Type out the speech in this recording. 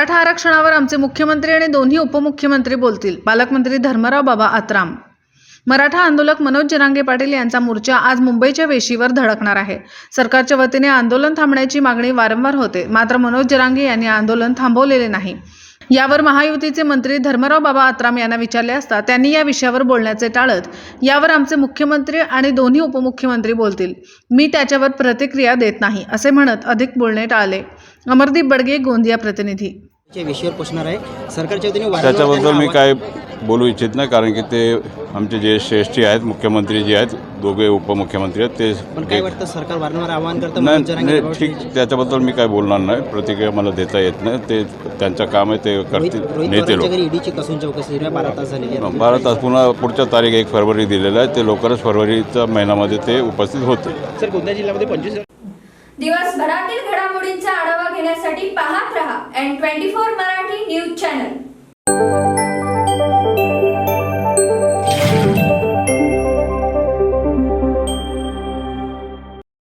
मराठा आरक्षणावर आमचे मुख्यमंत्री आणि दोन्ही उपमुख्यमंत्री बोलतील. पालकमंत्री धर्मराव बाबा आत्राम. मराठा आंदोलक मनोज जरांगे पाटील यांचा मोर्चा आज मुंबईच्या वेशीवर धडकणार आहे. सरकारच्या वतीने आंदोलन थांबण्याची मागणी वारंवार होते, मात्र मनोज जरांगे यांनी आंदोलन थांबवलेले नाही. यावर महायुतीचे मंत्री धर्मराव बाबा आत्राम यांना विचारले असता त्यांनी या विषयावर बोलण्याचे टाळत यावर आमचे मुख्यमंत्री आणि दोन्ही उपमुख्यमंत्री बोलतील, मी त्याच्यावर प्रतिक्रिया देत नाही असे म्हणत अधिक बोलणे टाळले. अमरदीप बडगे, गोंदिया प्रतिनिधी. विषयावर पोचणार आहे सरकारच्या वतीने. त्याच्याबद्दल मी काय बोलू इच्छित नाही, कारण की ते आमचे जे श्रेष्ठी आहेत, मुख्यमंत्री जे आहेत, दोघे उपमुख्यमंत्री आहेत, ते पण काय वाटतं सरकार वारंवार आवाहन करतं? नाही, ठीक, त्याच्याबद्दल मी काय बोलणार नाही. प्रतिक्रिया मला देता येत नाही. ते त्यांचं काम आहे, ते करतील. नेते लोक ईडीची कसून चौकशी 12 तास झालेली आहे. 12 तास पुन्हा पुढच्या तारीख 1 फरवरी दिलेला आहे. ते लवकरच फरवरीच्या महिन्यामध्ये ते उपस्थित होते. सर, गोंदिया जिल्ह्यामध्ये 25 दिवसभरातील घडामोडींचा आढावा घेण्यासाठी पाहत रहा N24 मराठी न्यूज चॅनल.